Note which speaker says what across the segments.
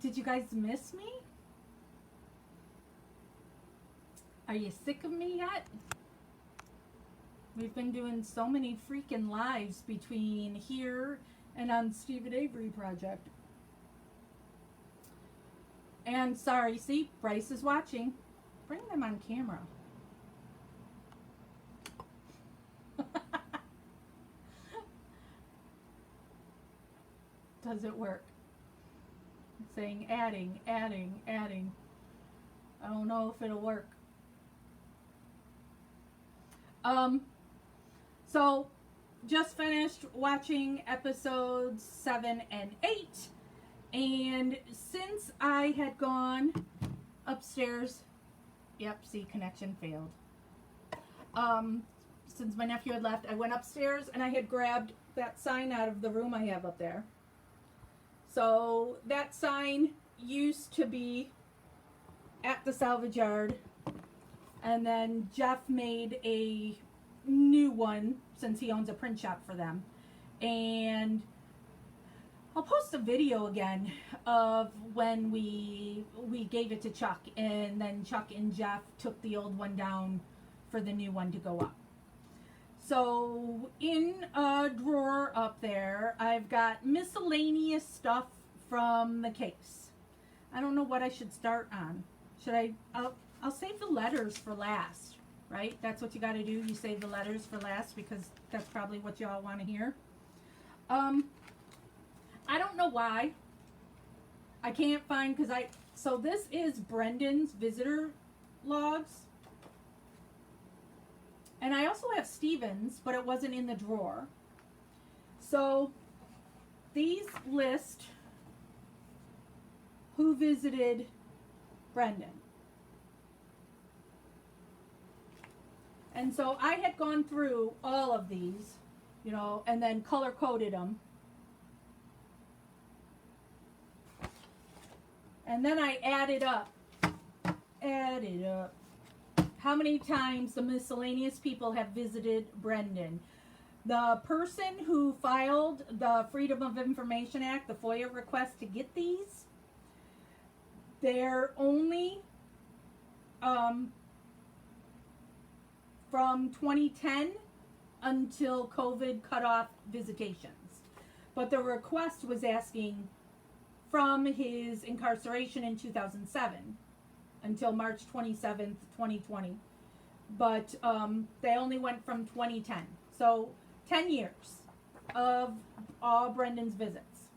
Speaker 1: Did you guys miss me? Are you sick of me yet? We've been doing so many freaking lives between here and on Stephen Avery Project. And sorry, see, Bryce is watching. Bring them on camera. Does it work? It's saying adding. I don't know if it'll work. So just finished watching episodes 7 and 8, and since I had gone upstairs, yep, see, connection failed. Since my nephew had left, I went upstairs and I had grabbed that sign out of the room I have up there. So that sign used to be at the salvage yard, and then Jeff made a new one since he owns a print shop for them. And I'll post a video again of when we gave it to Chuck, and then Chuck and Jeff took the old one down for the new one to go up. So in a drawer up there, I've got miscellaneous stuff from the case. I don't know what I should start on. I'll save the letters for last, right? That's what you got to do. You save the letters for last because that's probably what y'all want to hear. I don't know why. I can't find, so this is Brendan's visitor logs. And I also have Stephen's, but it wasn't in the drawer. So these list who visited Brendan. And so I had gone through all of these, and then color coded them. And then I added up how many times the miscellaneous people have visited Brendan. The person who filed the Freedom of Information Act, the FOIA request to get these, they're only from 2010 until COVID cut off visitations. But the request was asking from his incarceration in 2007 until March 27th, 2020. But they only went from 2010. So 10 years of all Brendan's visits.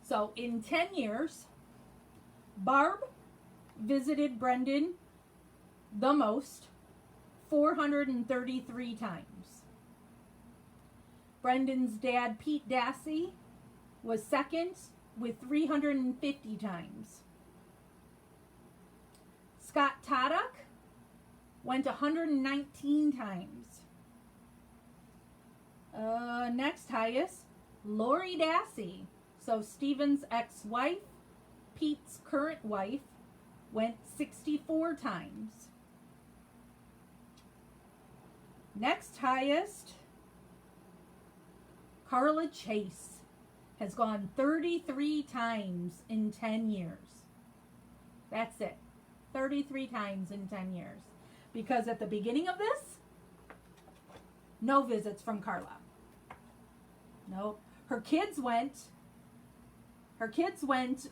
Speaker 1: So in 10 years, Barb visited Brendan the most, 433 times. Brendan's dad, Pete Dassey, was second with 350 times. Scott Taddock went 119 times. Next highest, Lori Dassey. So Stephen's ex-wife, Pete's current wife, went 64 times. Next highest, Carla Chase has gone 33 times in 10 years. That's it. 33 times in 10 years. Because at the beginning of this, no visits from Carla. Nope. Her kids went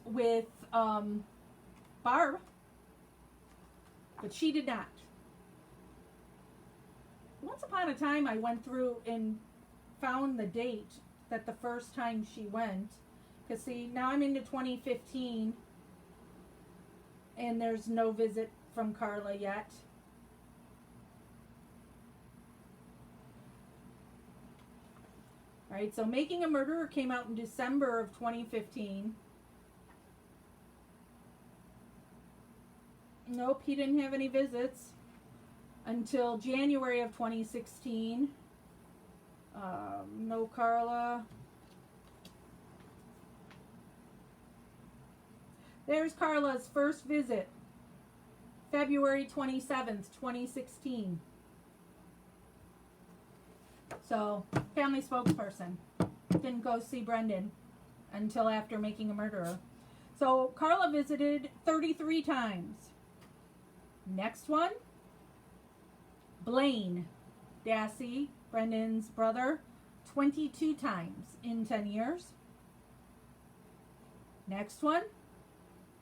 Speaker 1: with Barb, but she did not. Once upon a time, I went through and found the date that the first time she went. Because see, now I'm into 2015, and there's no visit from Carla yet. All right, so Making a Murderer came out in December of 2015. Nope, he didn't have any visits until January of 2016. No Carla. There's Carla's first visit, February 27th, 2016. So, family spokesperson. Didn't go see Brendan until after Making a Murderer. So Carla visited 33 times. Next one, Blaine Dassey, Brendan's brother, 22 times in 10 years. Next one,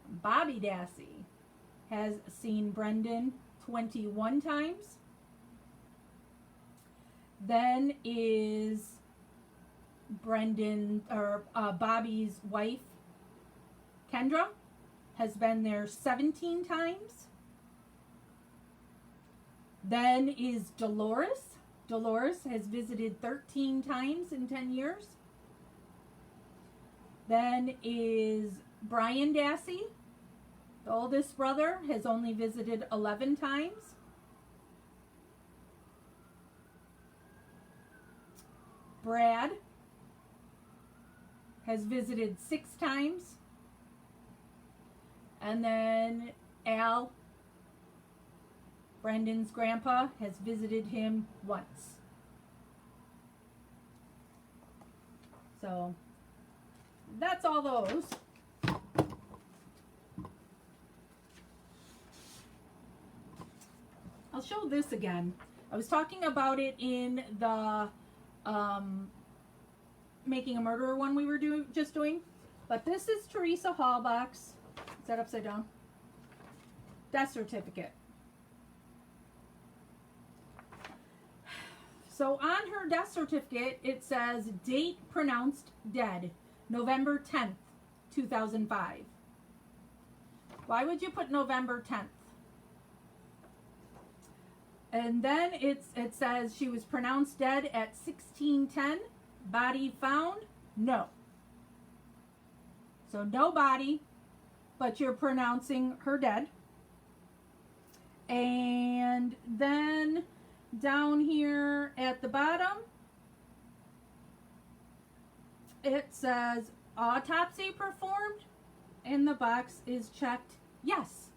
Speaker 1: Bobby Dassey has seen Brendan 21 times. Then is Bobby's wife, Kendra, has been there 17 times. Then is Dolores. Dolores has visited 13 times in 10 years. Then is Brian Dassey. The oldest brother has only visited 11 times. Brad has visited 6 times. And then Al, Brendan's grandpa, has visited him once. So that's all those. I'll show this again. I was talking about it in the Making a Murderer one we were just doing. But this is Teresa Hallbach's, is that upside down? Death certificate. So on her death certificate, it says date pronounced dead, November 10th, 2005. Why would you put November 10th? And then it says she was pronounced dead at 16:10. Body found? No. So no body, but you're pronouncing her dead. And then down here at the bottom, it says autopsy performed, and the box is checked yes.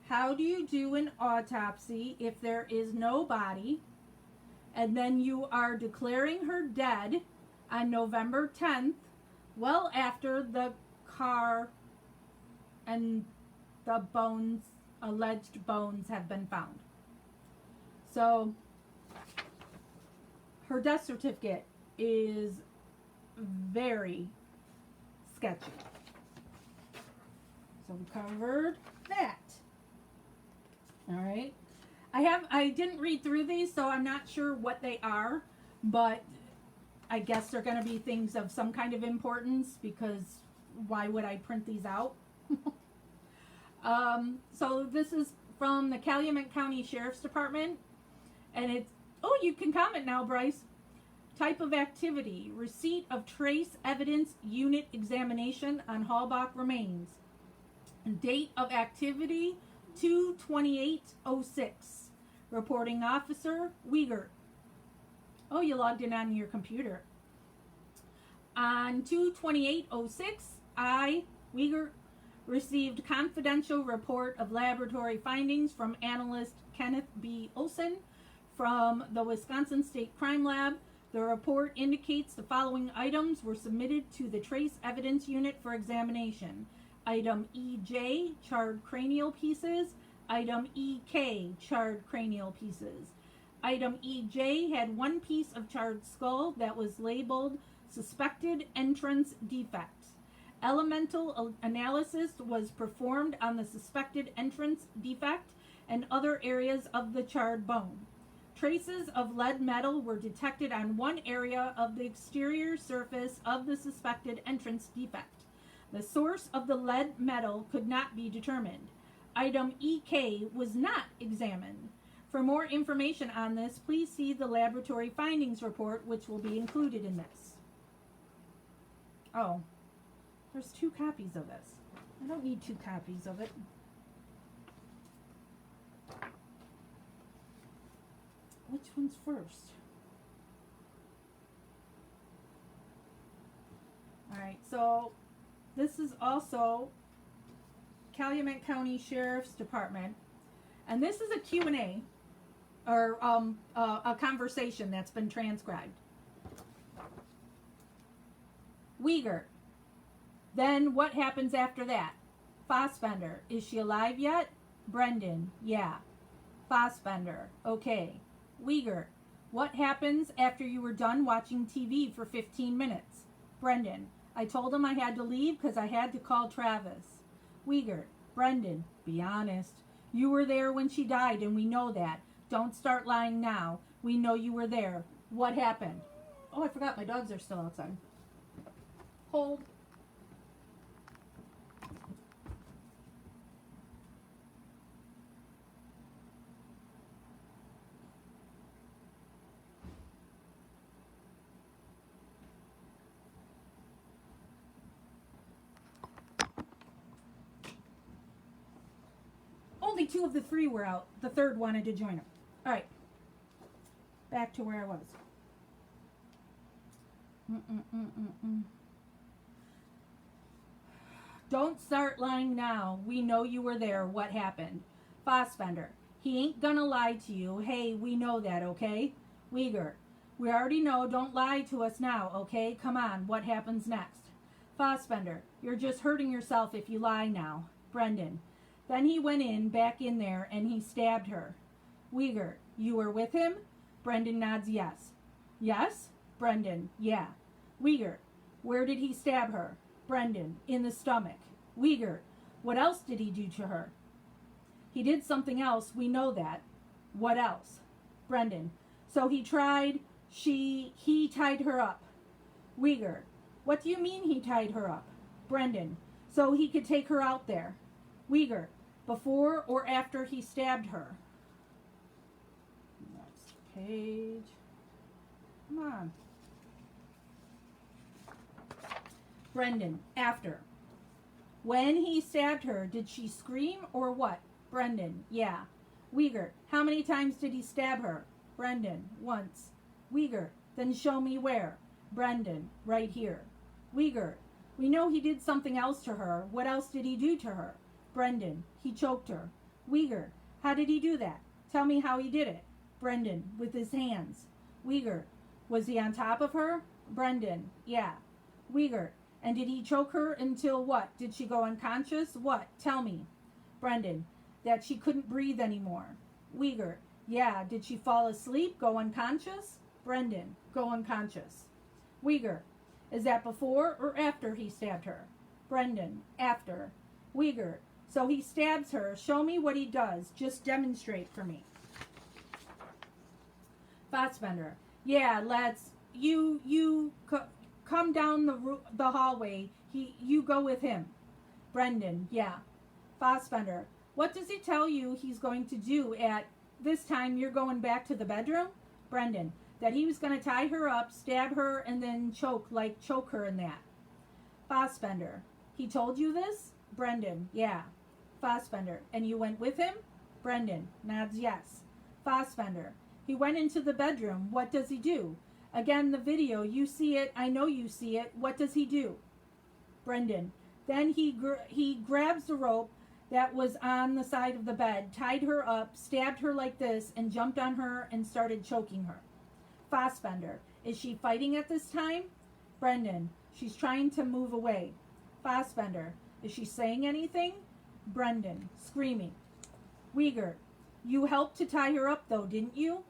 Speaker 1: How do you do an autopsy if there is no body, and then you are declaring her dead on November 10th, well after the car and the bones, alleged bones, have been found? So her death certificate is very sketchy. So we covered that. All right. I didn't read through these, so I'm not sure what they are, but I guess they're going to be things of some kind of importance, because why would I print these out? So this is from the Calumet County Sheriff's Department, and it's, oh, you can comment now, Bryce. Type of activity: receipt of trace evidence unit examination on Hallbach remains. Date of activity: 2/28/06. Reporting officer: Wiegert. Oh, you logged in on your computer. On 2/28/06, I, Wiegert, received confidential report of laboratory findings from analyst Kenneth B. Olson from the Wisconsin State Crime Lab. The report indicates the following items were submitted to the Trace Evidence Unit for examination. Item EJ, charred cranial pieces. Item EK, charred cranial pieces. Item EJ had one piece of charred skull that was labeled suspected entrance defect. Elemental analysis was performed on the suspected entrance defect and other areas of the charred bone. Traces of lead metal were detected on one area of the exterior surface of the suspected entrance defect. The source of the lead metal could not be determined. Item EK was not examined. For more information on this, please see the laboratory findings report, which will be included in this. Oh, there's 2 copies of this. I don't need 2 copies of it. Which one's first? Alright, so this is also Calumet County Sheriff's Department, and this is a Q&A, or a conversation that's been transcribed. Wiegert: Then what happens after that? Fassbender, is she alive yet? Brendan, yeah. Fassbender, okay. Uyghur, what happens after you were done watching TV for 15 minutes? Brendan, I told him I had to leave because I had to call Travis. Uyghur, Brendan, be honest. You were there when she died and we know that. Don't start lying now. We know you were there. What happened? Oh, I forgot my dogs are still outside. Hold. Only 2 of the 3 were out. The third wanted to join them. All right. Back to where I was. Don't start lying now. We know you were there. What happened? Fassbender, he ain't gonna lie to you. Hey, we know that, okay? Uyghur, we already know. Don't lie to us now, okay? Come on. What happens next? Fassbender, you're just hurting yourself if you lie now. Brendan, then he went back in there, and he stabbed her. Uyghur, you were with him? Brendan nods yes. Yes? Brendan, yeah. Uyghur, where did he stab her? Brendan, in the stomach. Uyghur, what else did he do to her? He did something else, we know that. What else? Brendan, so he tied her up. Uyghur, what do you mean he tied her up? Brendan, so he could take her out there. Uyghur, before or after he stabbed her? Next page. Come on. Brendan, after. When he stabbed her, did she scream or what? Brendan, yeah. Uyghur, how many times did he stab her? Brendan, once. Uyghur, then show me where. Brendan, right here. Uyghur, we know he did something else to her. What else did he do to her? Brendan, he choked her. Uyghur, how did he do that? Tell me how he did it. Brendan, with his hands. Uyghur, was he on top of her? Brendan, yeah. Uyghur, and did he choke her until what? Did she go unconscious? What? Tell me. Brendan, that she couldn't breathe anymore. Uyghur, yeah. Did she fall asleep? Go unconscious? Brendan, go unconscious. Uyghur, is that before or after he stabbed her? Brendan, after. Uyghur, so he stabs her. Show me what he does. Just demonstrate for me. Fassbender, yeah, let's. Come down the hallway. You go with him. Brendan, yeah. Fassbender, what does he tell you he's going to do at this time you're going back to the bedroom? Brendan, that he was going to tie her up, stab her, and then choke her in that. Fassbender, he told you this? Brendan, yeah. Fassbender, and you went with him? Brendan, nods yes. Fassbender, he went into the bedroom. What does he do? Again, the video, you see it, I know you see it. What does he do? Brendan, then he grabs the rope that was on the side of the bed, tied her up, stabbed her like this, and jumped on her and started choking her. Fassbender, is she fighting at this time? Brendan, she's trying to move away. Fassbender, is she saying anything? Brendan, screaming. Uyghur, you helped to tie her up though, didn't you?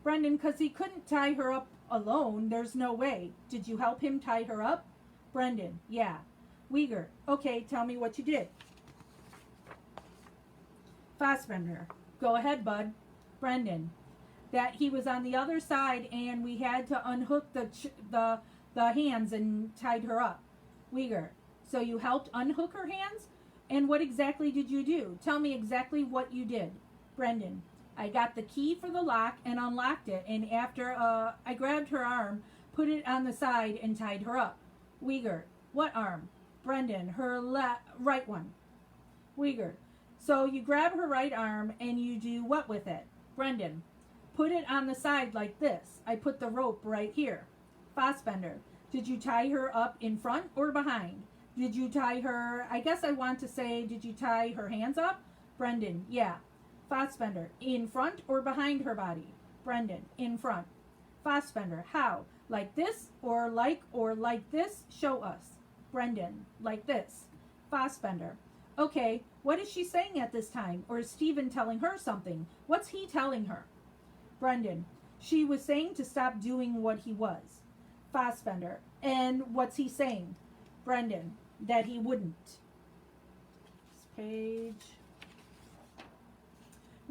Speaker 1: Brendan, because he couldn't tie her up alone. There's no way. Did you help him tie her up? Brendan, yeah. Uyghur, okay, tell me what you did. Fassbender, go ahead, bud. Brendan, that he was on the other side and we had to unhook the hands and tied her up. Uyghur, so you helped unhook her hands? And what exactly did you do? Tell me exactly what you did. Brendan, I got the key for the lock and unlocked it, and after I grabbed her arm, put it on the side, and tied her up. Uyghur, what arm? Brendan, her right one. Uyghur, so you grab her right arm and you do what with it? Brendan, put it on the side like this. I put the rope right here. Fassbender, did you tie her up in front or behind? Did you tie her, I guess I want to say, did you tie her hands up? Brendan, yeah. Fassbender, in front or behind her body? Brendan, in front. Fassbender, how? Like this or like this? Show us. Brendan, like this. Fassbender. Okay, what is she saying at this time? Or is Stephen telling her something? What's he telling her? Brendan. She was saying to stop doing what he was. Fassbender. And what's he saying? Brendan. That he wouldn't. This page.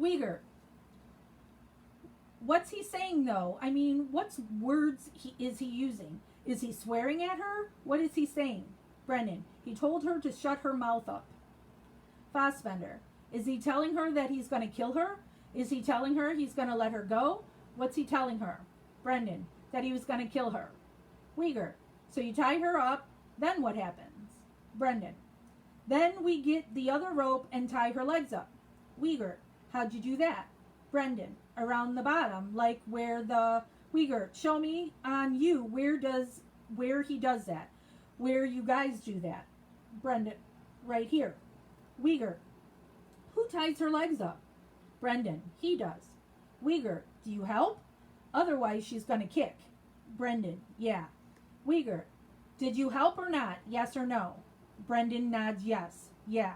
Speaker 1: Uyghur. What's he saying though? I mean, what's words is he using? Is he swearing at her? What is he saying? Brendan. He told her to shut her mouth up. Fassbender. Is he telling her that he's going to kill her? Is he telling her he's going to let her go? What's he telling her? Brendan. That he was going to kill her. Uyghur. So you tie her up, then what happens? Brendan. Then we get the other rope and tie her legs up. Uyghur. How'd you do that? Brendan. Around the bottom, like where the Uyghur. Show me on you where he does that. Where you guys do that. Brendan. Right here. Uyghur. Who ties her legs up? Brendan. He does. Uyghur. Do you help? Otherwise she's going to kick. Brendan. Yeah. Uyghur. Did you help or not? Yes or no? Brendan nods yes. Yeah.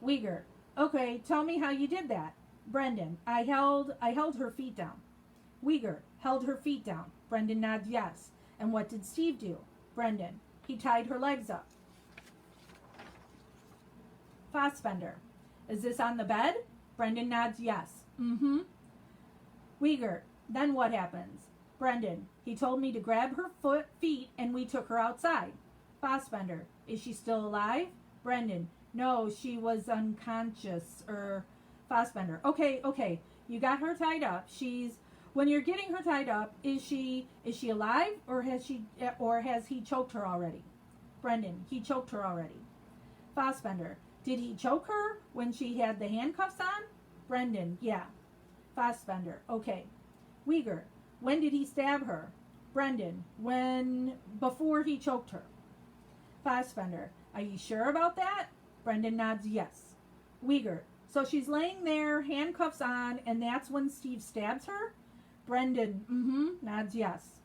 Speaker 1: Uyghur. Okay, tell me how you did that. Brendan. I held her feet down. Uyghur. Held her feet down. Brendan nods yes. And what did Steve do? Brendan. He tied her legs up. Fassbender. Is this on the bed? Brendan nods yes. Mm-hmm. Uyghur. Then what happens? Brendan. He told me to grab her feet and we took her outside. Fassbender. Is she still alive? Brendan. No, she was unconscious. Fassbender. Okay. You got her tied up. When you're getting her tied up, is she alive or has he choked her already? Brendan. He choked her already. Fassbender. Did he choke her when she had the handcuffs on? Brendan. Yeah. Fassbender. Okay. Uyghur. When did he stab her? Brendan. Before he choked her. Fassbender. Are you sure about that? Brendan nods yes. Uyghur. So she's laying there, handcuffs on, and that's when Steve stabs her? Brendan. Nods yes.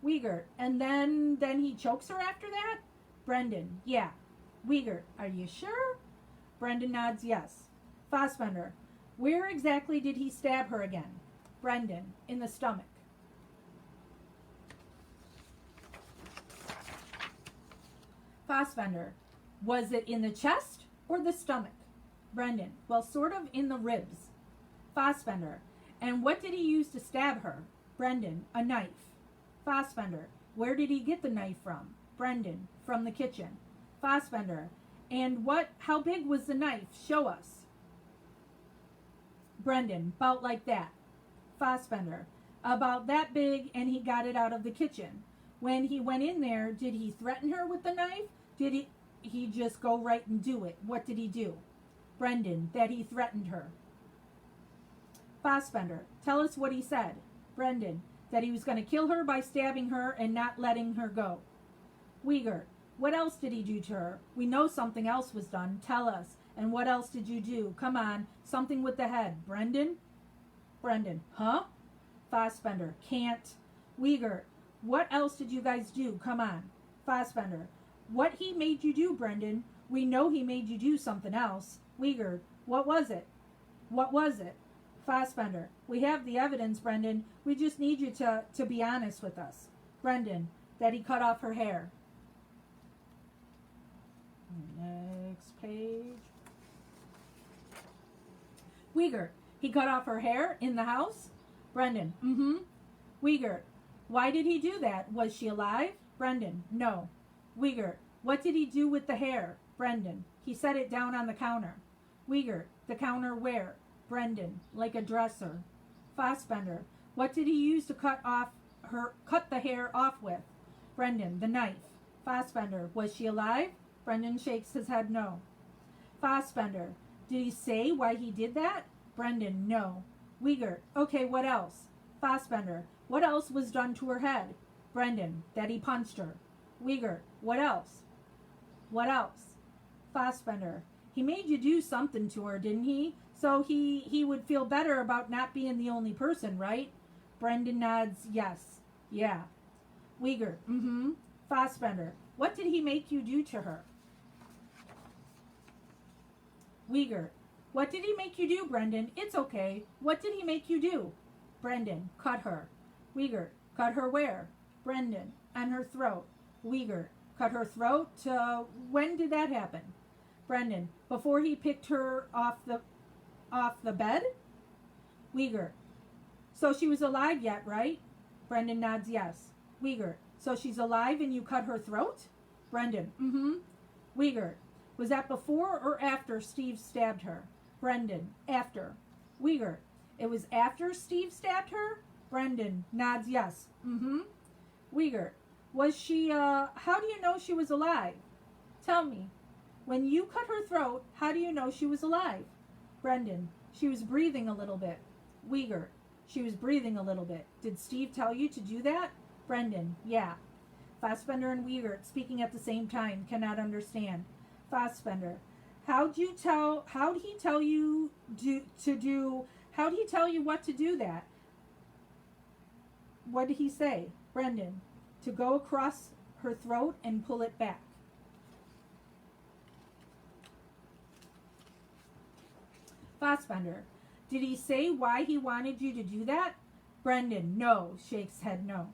Speaker 1: Uyghur. And then he chokes her after that? Brendan. Yeah. Uyghur. Are you sure? Brendan nods yes. Fassbender. Where exactly did he stab her again? Brendan. In the stomach. Fassbender. Was it in the chest or the stomach? Brendan. Well, sort of in the ribs. Fassbender. And what did he use to stab her? Brendan. A knife. Fassbender. Where did he get the knife from? Brendan. From the kitchen. Fassbender. And how big was the knife? Show us. Brendan. About like that. Fassbender. About that big, and he got it out of the kitchen. When he went in there, did he threaten her with the knife? Did he just go right and do it? What did he do? Brendan. That he threatened her. Fassbender. Tell us what he said. Brendan. That he was going to kill her by stabbing her and not letting her go. Uyghur. What else did he do to her? We know something else was done. Tell us. And what else did you do? Come on. Something with the head. Brendan? Brendan. Huh? Fassbender. Can't. Uyghur. What else did you guys do? Come on. Fassbender. What he made you do, Brendan? We know he made you do something else. Uyghur. What was it? What was it? Fassbender. We have the evidence, Brendan. We just need you to be honest with us. Brendan. That he cut off her hair. Next page. Uyghur. He cut off her hair in the house? Brendan. Uyghur. Why did he do that? Was she alive? Brendan. No. Uyghur. What did he do with the hair? Brendan. He set it down on the counter. Uyghur. The counter where? Brendan. Like a dresser. Fassbender. What did he use to cut the hair off with? Brendan. The knife. Fassbender. Was she alive? Brendan shakes his head no. Fassbender. Did he say why he did that? Brendan. No. Uyghur. Okay, what else? Fassbender. What else was done to her head? Brendan. That he punched her. Uyghur. What else? What else? Fassbender. He made you do something to her, didn't he? So he would feel better about not being the only person, right? Brendan nods yes. Yeah. Uyghur. Fassbender. What did he make you do to her? Wiegert. What did he make you do, Brendan? It's okay. What did he make you do? Brendan. Cut her. Wiegert. Cut her where? Brendan. On her throat. Wiegert. Cut her throat? When did that happen? Brendan. Before he picked her off the bed? Wiegert. So she was alive yet, right? Brendan nods yes. Wiegert. So she's alive and you cut her throat? Brendan. Mm-hmm. Wiegert. Was that before or after Steve stabbed her? Brendan. After. Wiegert. It was after Steve stabbed her? Brendan nods yes. Mm-hmm. Wiegert. Was she, how do you know she was alive? Tell me. When you cut her throat, how do you know she was alive? Brendan. She was breathing a little bit. Wiegert. She was breathing a little bit. Did Steve tell you to do that? Brendan. Yeah. Fassbender and Wiegert, speaking at the same time, cannot understand. Fassbender. How'd he tell you what to do that? What did he say? Brendan. To go across her throat and pull it back. Fassbender. Did he say why he wanted you to do that? Brendan. No. Shakes head no.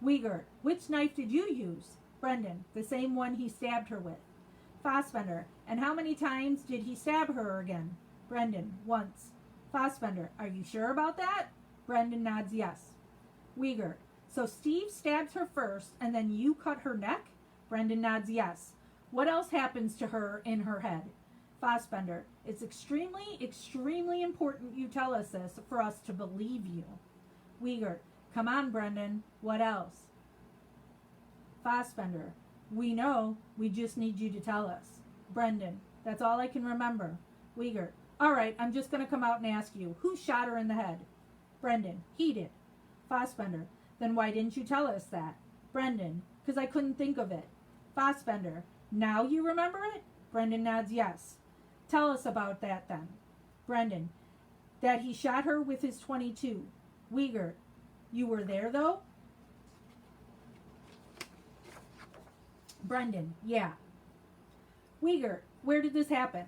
Speaker 1: Wiegert. Which knife did you use? Brendan. The same one he stabbed her with. Fassbender. And how many times did he stab her again? Brendan. Once. Fassbender. Are you sure about that? Brendan nods yes. Wiegert. So Steve stabs her first and then you cut her neck? Brendan nods yes. What else happens to her in her head? Fassbender. It's extremely, extremely important you tell us this for us to believe you. Wiegert. Come on, Brendan. What else? Fassbender. We know. We just need you to tell us. Brendan. That's all I can remember. Wiegert. All right, I'm just going to come out and ask you. Who shot her in the head? Brendan. He did. Fassbender. Then why didn't you tell us that? Brendan. Because I couldn't think of it. Fassbender. Now you remember it? Brendan nods yes. Tell us about that then. Brendan. That he shot her with his .22. Wiegert. You were there though? Brendan. Yeah. Wiegert. Where did this happen?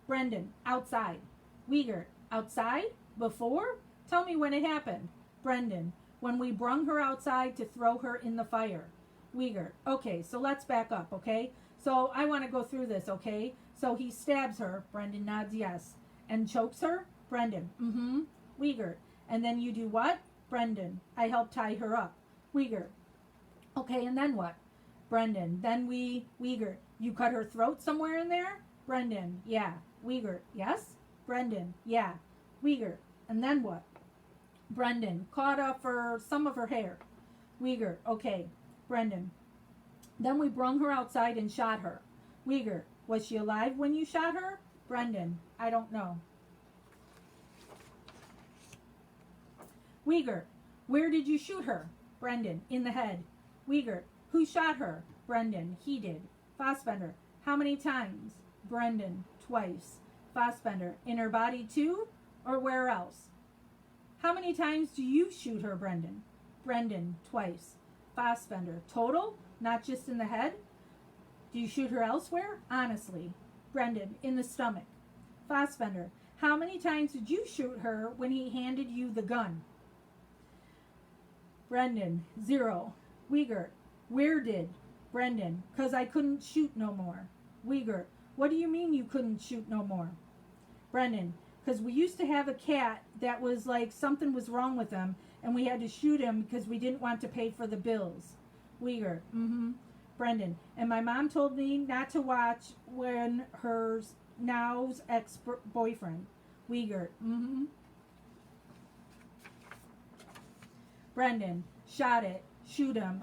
Speaker 1: Brendan. Outside. Wiegert. Outside? Before? Tell me when it happened. Brendan. When we brung her outside to throw her in the fire. Wiegert. Okay, so let's back up, okay? So I want to go through this, okay? So he stabs her. Brendan nods yes. And chokes her? Brendan. Mm-hmm. Wiegert. And then you do what? Brendan. I help tie her up. Wiegert. Okay, and then what? Brendan. Then Wiegert. You cut her throat somewhere in there? Brendan. Yeah. Wiegert. Yes? Brendan. Yeah. Wiegert. And then what? Brendan. Caught up for some of her hair. Wiegert. Okay. Brendan. Then we brung her outside and shot her. Wiegert. Was she alive when you shot her? Brendan. I don't know. Wiegert. Where did you shoot her? Brendan. In the head. Wiegert. Who shot her? Brendan. He did. Fassbender. How many times? Brendan. Twice. Fassbender. In her body too? Or where else? How many times do you shoot her, Brendan? Brendan. Twice. Fassbender. Total? Not just in the head? Do you shoot her elsewhere? Honestly. Brendan. In the stomach. Fassbender. How many times did you shoot her when he handed you the gun? Brendan. 0. Wiegert. Where did? Brendan. 'Cause I couldn't shoot no more. Wiegert. What do you mean you couldn't shoot no more? Brendan. 'Cause we used to have a cat that was like something was wrong with him and we had to shoot him because we didn't want to pay for the bills. Wiegert. Mm-hmm. Brendan. And my mom told me not to watch when her now's ex-boyfriend. Wiegert. Mm-hmm. Brendan. Shot it. Shoot him.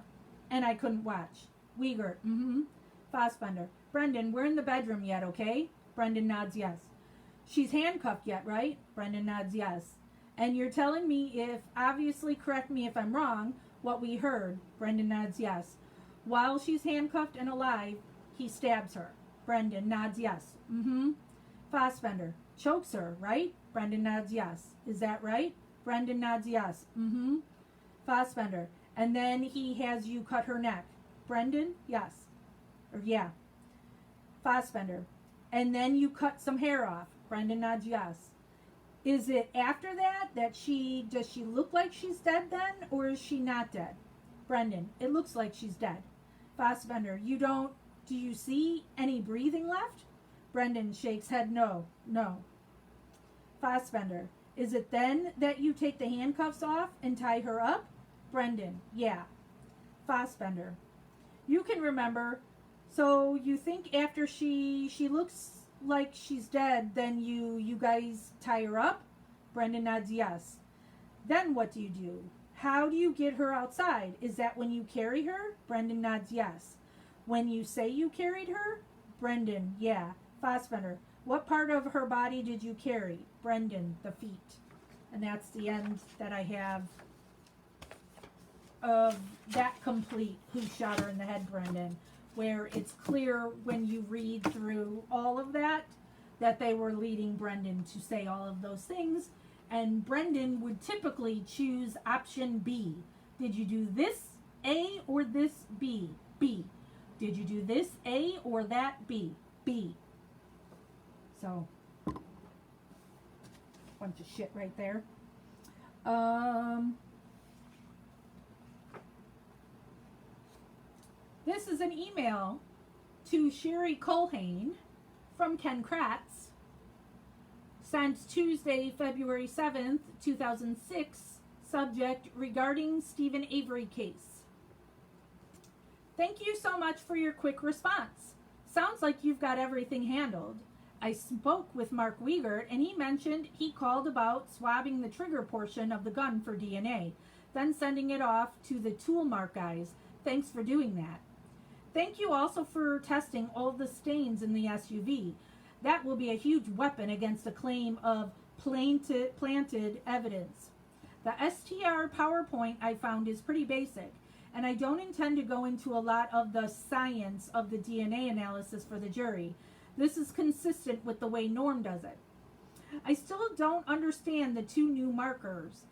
Speaker 1: And I couldn't watch. Wiegert. Mm-hmm. Fassbender. Brendan, we're in the bedroom yet, okay? Brendan nods yes. She's handcuffed yet, right? Brendan nods yes. And you're telling me if, obviously correct me if I'm wrong, what we heard. Brendan nods yes. While she's handcuffed and alive, he stabs her. Brendan nods yes. Mm-hmm. Fassbender. Chokes her, right? Brendan nods yes. Is that right? Brendan nods yes. Mm-hmm. Fassbender. And then he has you cut her neck. Brendan? Yes. or yeah, Fassbender. And then you cut some hair off. Brendan nods yes. Is it after that does she look like she's dead then, or is she not dead? Brendan, it looks like she's dead. Fassbender, do you see any breathing left? Brendan shakes head no. Fassbender, is it then that you take the handcuffs off and tie her up? Brendan, yeah. Fassbender, you can remember, so you think after she looks like she's dead, then you guys tie her up? Brendan nods yes. Then what do you do? How do you get her outside? Is that when you carry her? Brendan nods yes. When you say you carried her? Brendan, yeah. Fassbender, what part of her body did you carry? Brendan, the feet. And that's the end that I have of that complete Who Shot Her in the Head, Brendan, where it's clear when you read through all of that they were leading Brendan to say all of those things, and Brendan would typically choose option B. Did you do this A or this B? B. Did you do this A or that B? B. So, bunch of shit right there. This is an email to Sherry Culhane from Ken Kratz, sent Tuesday, February 7th, 2006, subject regarding Stephen Avery case. Thank you so much for your quick response. Sounds like you've got everything handled. I spoke with Mark Wiegert and he mentioned he called about swabbing the trigger portion of the gun for DNA, then sending it off to the tool mark guys. Thanks for doing that. Thank you also for testing all the stains in the SUV. That will be a huge weapon against a claim of planted evidence. The STR PowerPoint I found is pretty basic, and I don't intend to go into a lot of the science of the DNA analysis for the jury. This is consistent with the way Norm does it. I still don't understand the two new markers,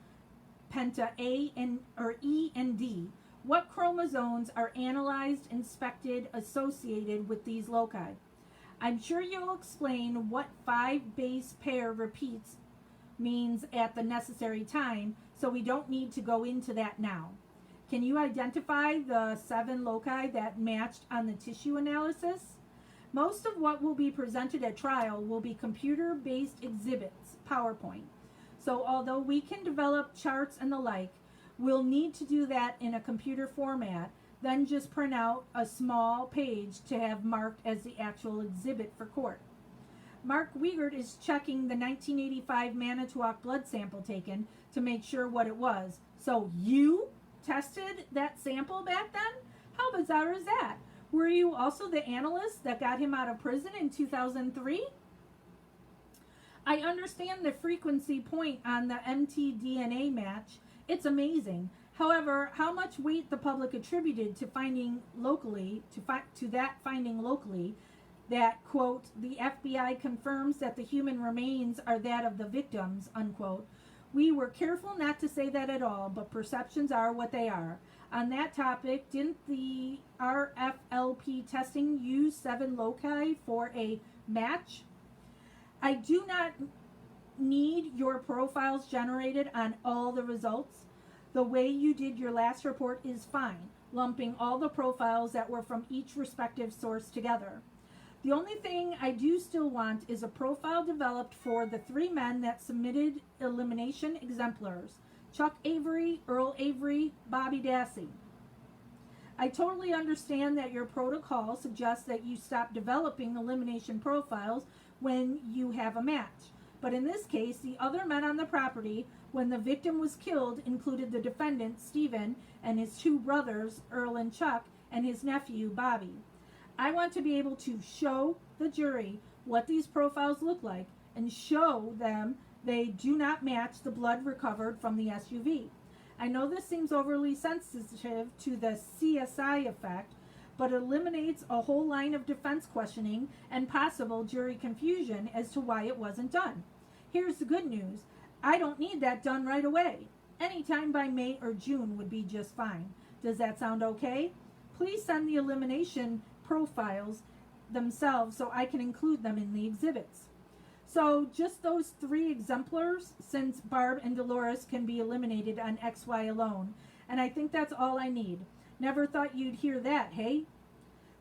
Speaker 1: Penta E and D. What chromosomes are analyzed, inspected, associated with these loci? I'm sure you'll explain what 5 base pair repeats means at the necessary time, so we don't need to go into that now. Can you identify the 7 loci that matched on the tissue analysis? Most of what will be presented at trial will be computer-based exhibits, PowerPoint. So although we can develop charts and the like, we'll need to do that in a computer format, then just print out a small page to have marked as the actual exhibit for court. Mark Wiegert is checking the 1985 Manitowoc blood sample taken to make sure what it was. So you tested that sample back then? How bizarre is that? Were you also the analyst that got him out of prison in 2003? I understand the frequency point on the mtDNA match. It's amazing. However, how much weight the public attributed to finding locally, to that finding locally, that, quote, the FBI confirms that the human remains are that of the victims, unquote. We were careful not to say that at all, but perceptions are what they are. On that topic, didn't the RFLP testing use 7 loci for a match? I do not need your profiles generated on all the results. The way you did your last report is fine, lumping all the profiles that were from each respective source together. The only thing I do still want is a profile developed for the 3 men that submitted elimination exemplars: Chuck Avery, Earl Avery, Bobby Dassey. I totally understand that your protocol suggests that you stop developing elimination profiles when you have a match. But in this case, the other men on the property when the victim was killed included the defendant, Stephen, and his 2 brothers, Earl and Chuck, and his nephew, Bobby. I want to be able to show the jury what these profiles look like and show them they do not match the blood recovered from the SUV. I know this seems overly sensitive to the CSI effect, but it eliminates a whole line of defense questioning and possible jury confusion as to why it wasn't done. Here's the good news. I don't need that done right away. Anytime by May or June would be just fine. Does that sound okay? Please send the elimination profiles themselves so I can include them in the exhibits. So just those 3 exemplars, since Barb and Dolores can be eliminated on XY alone. And I think that's all I need. Never thought you'd hear that, hey?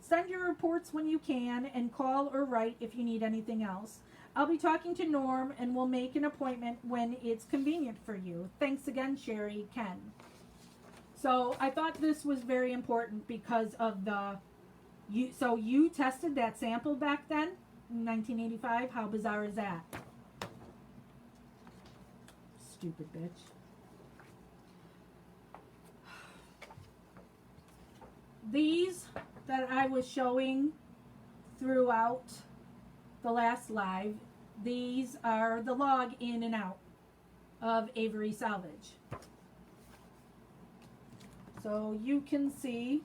Speaker 1: Send your reports when you can and call or write if you need anything else. I'll be talking to Norm and we'll make an appointment when it's convenient for you. Thanks again, Sherry, Ken. So I thought this was very important because of so you tested that sample back then in 1985. How bizarre is that? Stupid bitch. These that I was showing throughout the last live, these are the log in and out of Avery Salvage. So you can see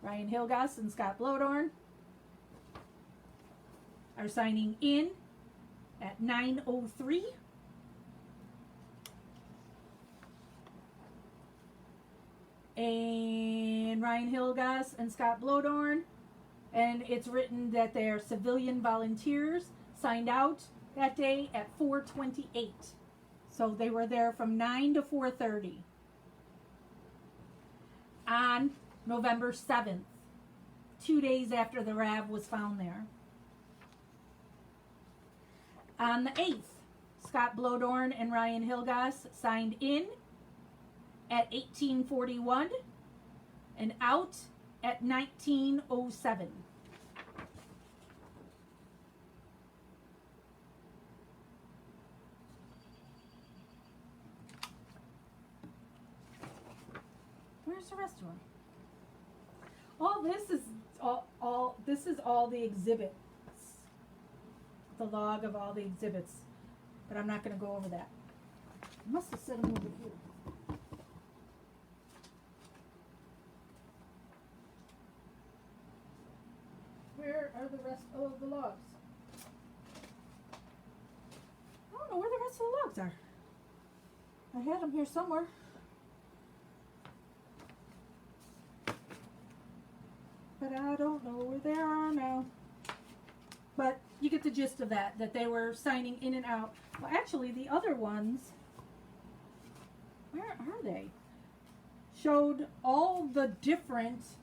Speaker 1: Ryan Hilgas and Scott Blodorn are signing in at 9:03. And Ryan Hilgas and Scott Blodorn, and it's written that they are civilian volunteers, signed out that day at 4:28. So they were there from 9 to 4:30 on November 7th, 2 days after the RAV was found there. On the 8th, Scott Blodorn and Ryan Hilgas signed in at 18:41 and out at 19:07. Where's the rest of them? All this is all the exhibits. The log of all the exhibits. But I'm not going to go over that. I must have set them over here. Where are the rest of the logs? I don't know where the rest of the logs are. I had them here somewhere. But I don't know where they are now. But you get the gist of that they were signing in and out. Well, actually, the other ones, where are they? Showed all the different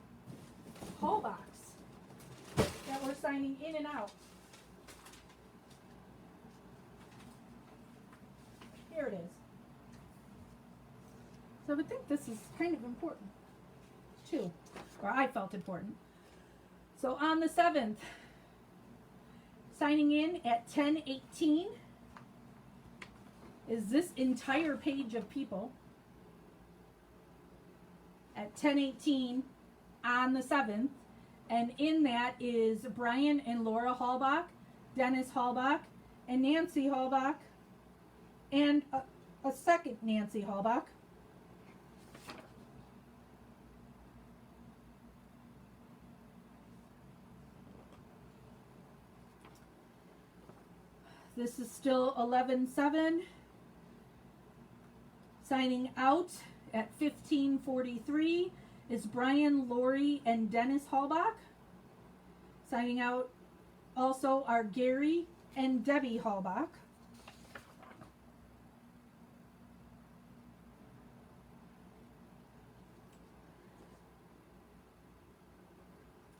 Speaker 1: hallbacks that were signing in and out. Here it is. So I would think this is kind of important, too. Or I felt important. So on the 7th, signing in at 10:18 is this entire page of people. At 10:18 on the 7th. And in that is Brian and Laura Hallbach, Dennis Hallbach, and Nancy Hallbach, and a second Nancy Hallbach. This is still 11/7. Signing out at 15:43 is Brian, Lori, and Dennis Hallbach. Signing out also are Gary and Debbie Hallbach.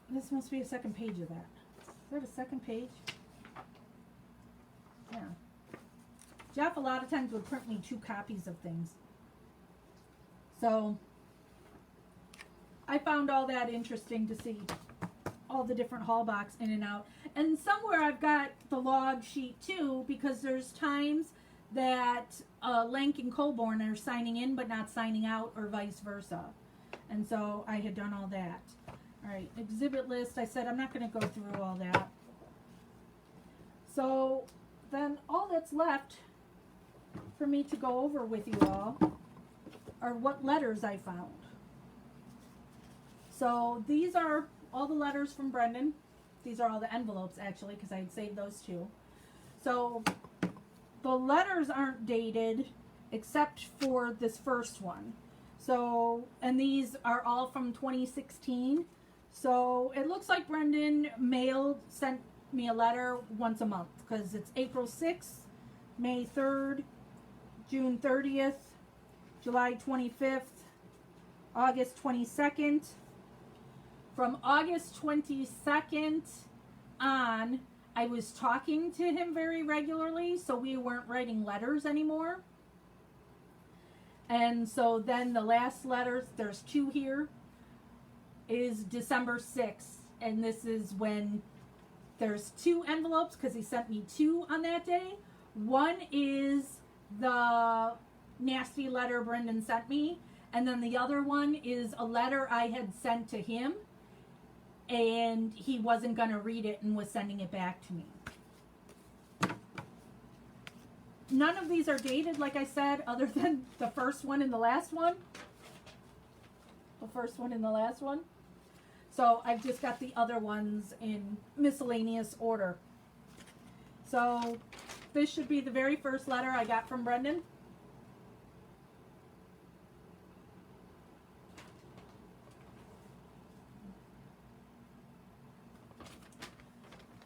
Speaker 1: This must be a second page of that. Is that a second page? Yeah. Jeff a lot of times would print me 2 copies of things. So I found all that interesting to see all the different Hallbachs in and out. And somewhere I've got the log sheet too, because there's times that Lank and Colborn are signing in but not signing out, or vice versa. And so I had done all that. All right, exhibit list. I said I'm not going to go through all that. So then all that's left for me to go over with you all are what letters I found. So these are all the letters from Brendan. These are all the envelopes, actually, because I had saved those too. So the letters aren't dated except for this first one. So, and these are all from 2016. So it looks like Brendan sent me a letter once a month because it's April 6th, May 3rd, June 30th, July 25th, August 22nd. From August 22nd on, I was talking to him very regularly, so we weren't writing letters anymore. And so then the last letters, there's 2 here, is December 6th. And this is when there's 2 envelopes because he sent me 2 on that day. One is the nasty letter Brendan sent me. And then the other one is a letter I had sent to him. And he wasn't going to read it and was sending it back to me. None of these are dated, like I said, other than the first one and the last one. The first one and the last one. So I've just got the other ones in miscellaneous order. So this should be the very first letter I got from Brendan.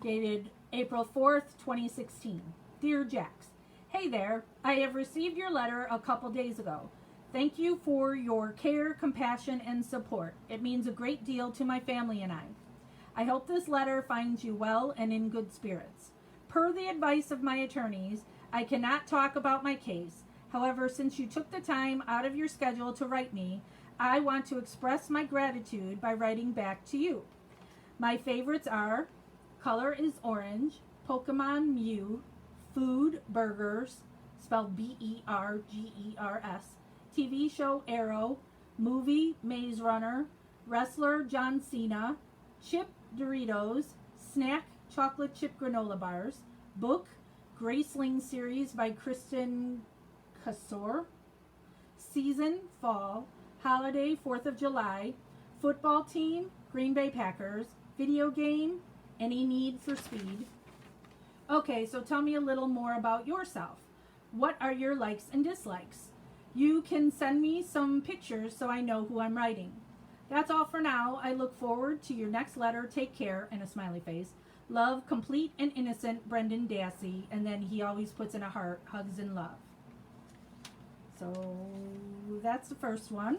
Speaker 1: Dated April 4th, 2016. Dear Jax, hey there. I have received your letter a couple days ago. Thank you for your care, compassion, and support. It means a great deal to my family and I. I hope this letter finds you well and in good spirits. Per the advice of my attorneys, I cannot talk about my case. However, since you took the time out of your schedule to write me, I want to express my gratitude by writing back to you. My favorites are Color is Orange, Pokemon Mew, Food Burgers, spelled Bergers, TV show Arrow, movie Maze Runner, wrestler John Cena, chip Doritos, snack chocolate chip granola bars, book Graceling series by Kristen Kassor, season fall, holiday 4th of July, football team Green Bay Packers, video game Any Need for Speed. Okay, so tell me a little more about yourself. What are your likes and dislikes? You can send me some pictures so I know who I'm writing. That's all for now. I look forward to your next letter. Take care, and a smiley face. Love, complete and innocent, Brendan Dassey. And then he always puts in a heart, hugs and love. So that's the first one.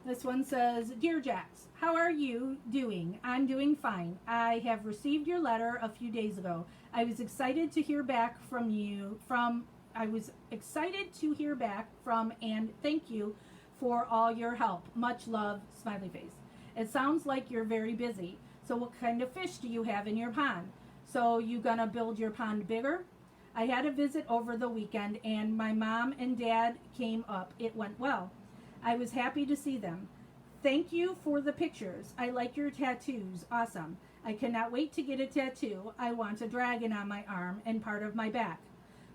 Speaker 1: This one says, Dear Jax, how are you doing? I'm doing fine. I have received your letter a few days ago. I was excited to hear back from and thank you for all your help. Much love, smiley face. It sounds like you're very busy. So what kind of fish do you have in your pond? So you gonna build your pond bigger? I had a visit over the weekend and my mom and dad came up. It went well. I was happy to see them. Thank you for the pictures. I like your tattoos. Awesome. I cannot wait to get a tattoo. I want a dragon on my arm and part of my back.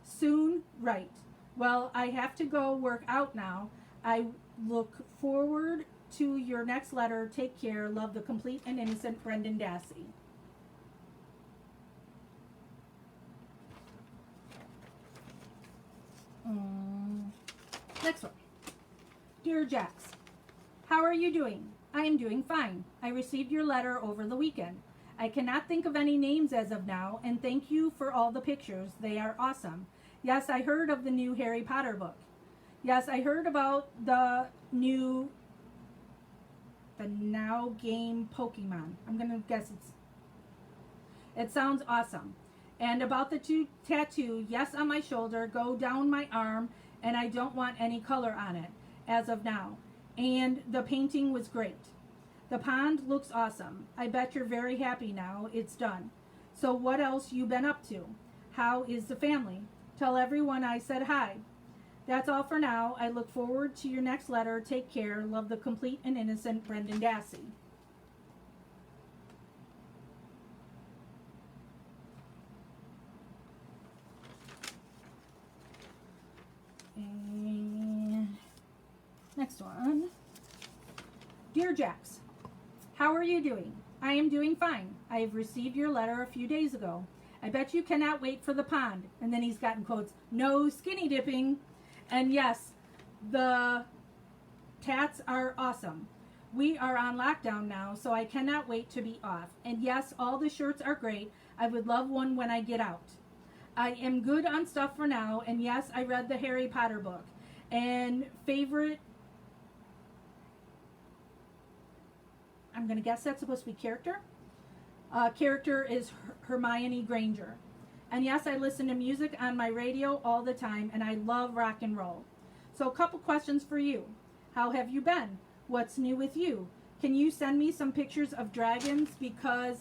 Speaker 1: Soon, right. Well, I have to go work out now. I look forward to your next letter. Take care. Love, the complete and innocent Brendan Dassey. Next one. Dear Jax, how are you doing? I am doing fine. I received your letter over the weekend. I cannot think of any names as of now, and thank you for all the pictures. They are awesome. Yes, I heard of the new Harry Potter book. Yes, I heard about the now game Pokemon. I'm going to guess it sounds awesome. And about the tattoo, yes, on my shoulder, go down my arm, and I don't want any color on it as of now. And the painting was great. The pond looks awesome. I bet you're very happy now it's done. So what else you been up to? How is the family? Tell everyone I said hi. That's all for now. I look forward to your next letter. Take care. Love, the complete and innocent Brendan Dassey. And next one. Dear Jax, how are you doing? I am doing fine. I have received your letter a few days ago. I bet you cannot wait for the pond. And then he's got in quotes, no skinny dipping. And yes, The tats are awesome. We are on lockdown now, so I cannot wait to be off. And yes, all the shirts are great. I would love one when I get out. I am good on stuff for now, and yes, I read the Harry Potter book. And favorite, I'm going to guess that's supposed to be character. Character is Hermione Granger. And yes, I listen to music on my radio all the time, and I love rock and roll. So a couple questions for you. How have you been? What's new with you? Can you send me some pictures of dragons, because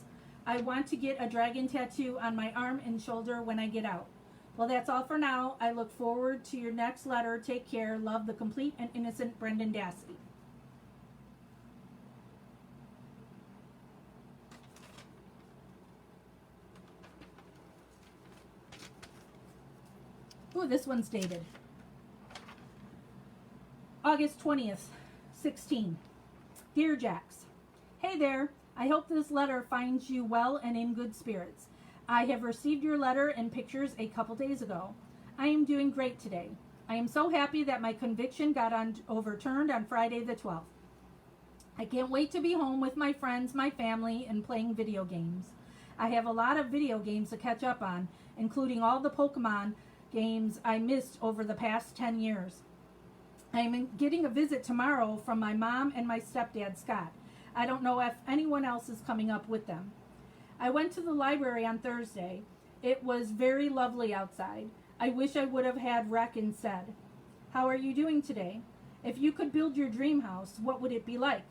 Speaker 1: I want to get a dragon tattoo on my arm and shoulder when I get out. Well, that's all for now. I look forward to your next letter. Take care. Love, the complete and innocent Brendan Dassey. Ooh, this one's dated August 20th, 16. Dear Jax, hey there. I hope this letter finds you well and in good spirits. I have received your letter and pictures a couple days ago. I am doing great today. I am so happy that my conviction got overturned on Friday the 12th. I can't wait to be home with my friends, my family, and playing video games. I have a lot of video games to catch up on, including all the Pokemon games I missed over the past 10 years. I am getting a visit tomorrow from my mom and my stepdad, Scott. I don't know if anyone else is coming up with them. I went to the library on Thursday. It was very lovely outside. I wish I would have had rec instead. How are you doing today? If you could build your dream house, what would it be like?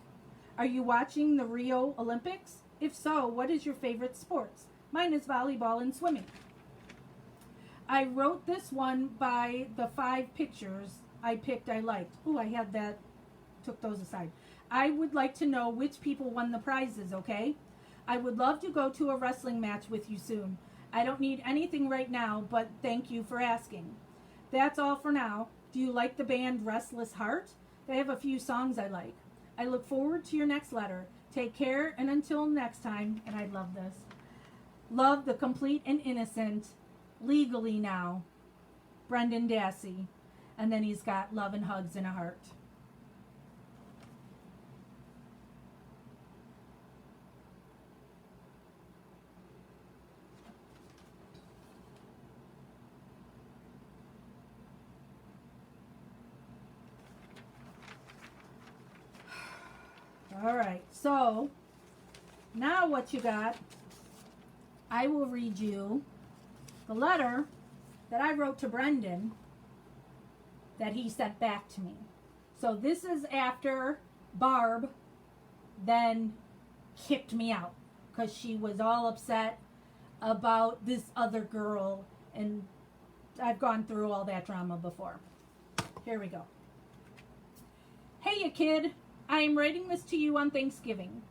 Speaker 1: Are you watching the Rio Olympics? If so, what is your favorite sports? Mine is volleyball and swimming. I wrote this one by the 5 pictures I picked I liked. Ooh, I had that, took those aside. I would like to know which people won the prizes, okay? I would love to go to a wrestling match with you soon. I don't need anything right now, but thank you for asking. That's all for now. Do you like the band Restless Heart? They have a few songs I like. I look forward to your next letter. Take care, and until next time, and I love this. Love, the complete and innocent, legally now, Brendan Dassey. And then he's got love and hugs and a heart. All right, so now what you got, I will read you the letter that I wrote to Brendan that he sent back to me. So this is after Barb then kicked me out because she was all upset about this other girl, and I've gone through all that drama before. Here we go. Hey, you kid. I am writing this to you on Thanksgiving.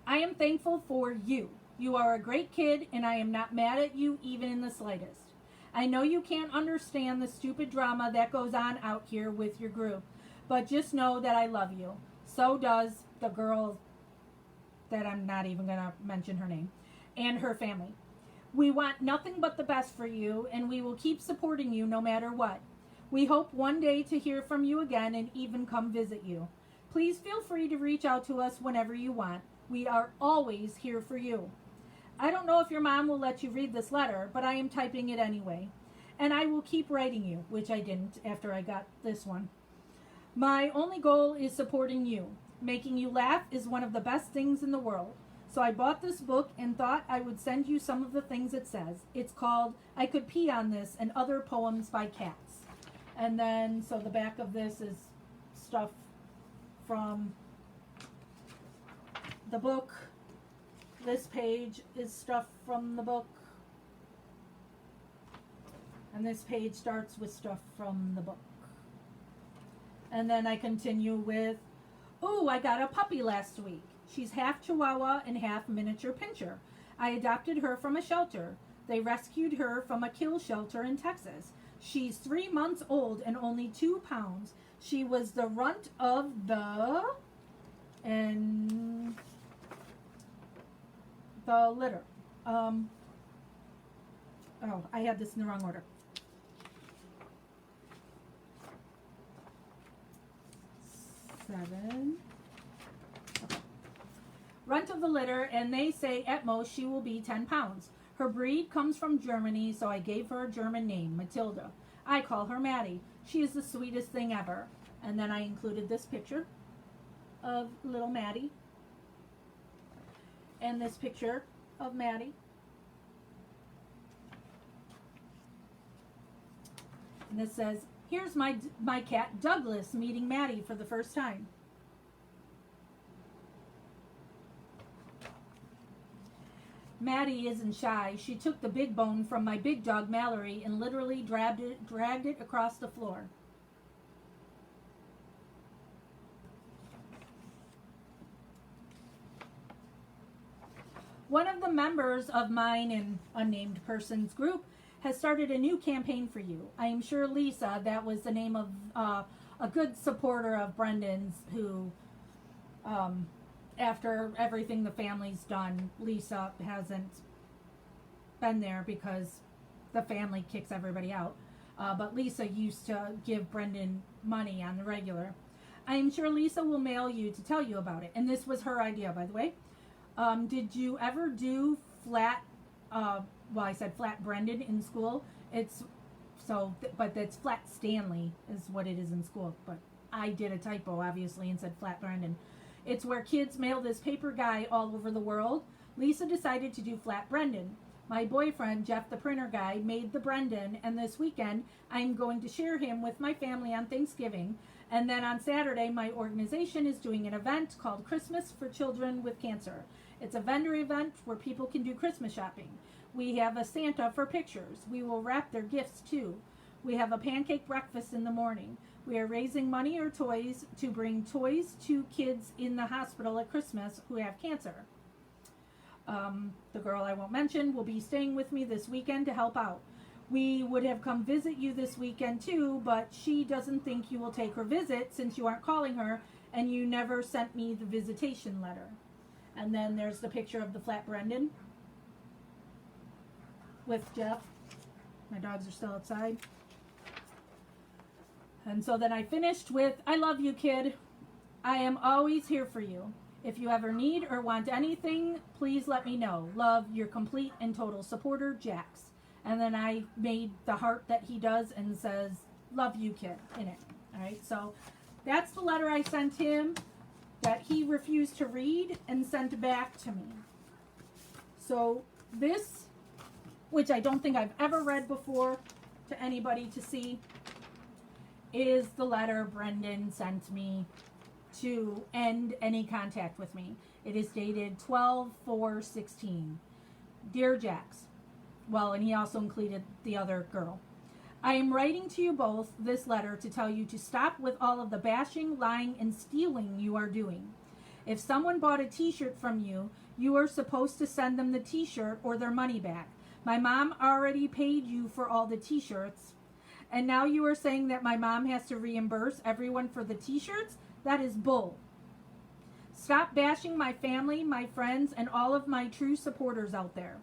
Speaker 1: I am thankful for you. You are a great kid, and I am not mad at you even in the slightest. I know you can't understand the stupid drama that goes on out here with your group, but just know that I love you. So does the girl that I'm not even going to mention her name, and her family. We want nothing but the best for you, and we will keep supporting you no matter what. We hope one day to hear from you again and even come visit you. Please feel free to reach out to us whenever you want. We are always here for you. I don't know if your mom will let you read this letter, but I am typing it anyway. And I will keep writing you, which I didn't after I got this one. My only goal is supporting you. Making you laugh is one of the best things in the world. So I bought this book and thought I would send you some of the things it says. It's called I Could Pee on This and Other Poems by Cats. And then, so the back of this is stuff from the book. This page is stuff from the book. And this page starts with stuff from the book. And then I continue with, ooh, I got a puppy last week. She's half Chihuahua and half miniature pincher. I adopted her from a shelter. They rescued her from a kill shelter in Texas. She's 3 months old and only 2 pounds. She was the runt of the litter. Oh, I had this in the wrong order. 7. Okay. Runt of the litter, and they say at most she will be 10 pounds. Her breed comes from Germany, so I gave her a German name, Matilda. I call her Maddie. She is the sweetest thing ever. And then I included this picture of little Maddie. And this picture of Maddie. And this says, here's my cat Douglas meeting Maddie for the first time. Maddie isn't shy. She took the big bone from my big dog Mallory and literally dragged it across the floor. One of the members of mine and unnamed person's group has started a new campaign for you. I am sure Lisa, that was the name of a good supporter of Brendan's, who after everything the family's done, Lisa hasn't been there because the family kicks everybody out. But Lisa used to give Brendan money on the regular. I am sure Lisa will mail you to tell you about it. And this was her idea, by the way. Did you ever do flat, I said flat Brendan in school? But that's flat Stanley is what it is in school. But I did a typo, obviously, and said flat Brendan. It's where kids mail this paper guy all over the world. Lisa decided to do flat Brendan. My boyfriend, Jeff the printer guy, made the Brendan, and this weekend I'm going to share him with my family on Thanksgiving. And then on Saturday, my organization is doing an event called Christmas for Children with Cancer. It's a vendor event where people can do Christmas shopping. We have a Santa for pictures. We will wrap their gifts too. We have a pancake breakfast in the morning. We are raising money or toys to bring toys to kids in the hospital at Christmas who have cancer. The girl I won't mention will be staying with me this weekend to help out. We would have come visit you this weekend too, but she doesn't think you will take her visit since you aren't calling her and you never sent me the visitation letter. And then there's the picture of the flat Brendan with Jeff. My dogs are still outside. And so then I finished with, I love you, kid. I am always here for you. If you ever need or want anything, please let me know. Love, your complete and total supporter, Jax. And then I made the heart that he does and says, love you, kid, in it. All right, so that's the letter I sent him that he refused to read and sent back to me. So this, which I don't think I've ever read before to anybody to see, is the letter Brendan sent me to end any contact with me. It is dated 12/4/16. Dear Jax. Well, and he also included the other girl. I am writing to you both this letter to tell you to stop with all of the bashing, lying, and stealing you are doing. If someone bought a t-shirt from you, you are supposed to send them the t-shirt or their money back. My mom already paid you for all the t-shirts. And now you are saying that my mom has to reimburse everyone for the t-shirts? That is bull. Stop bashing my family, my friends, and all of my true supporters out there.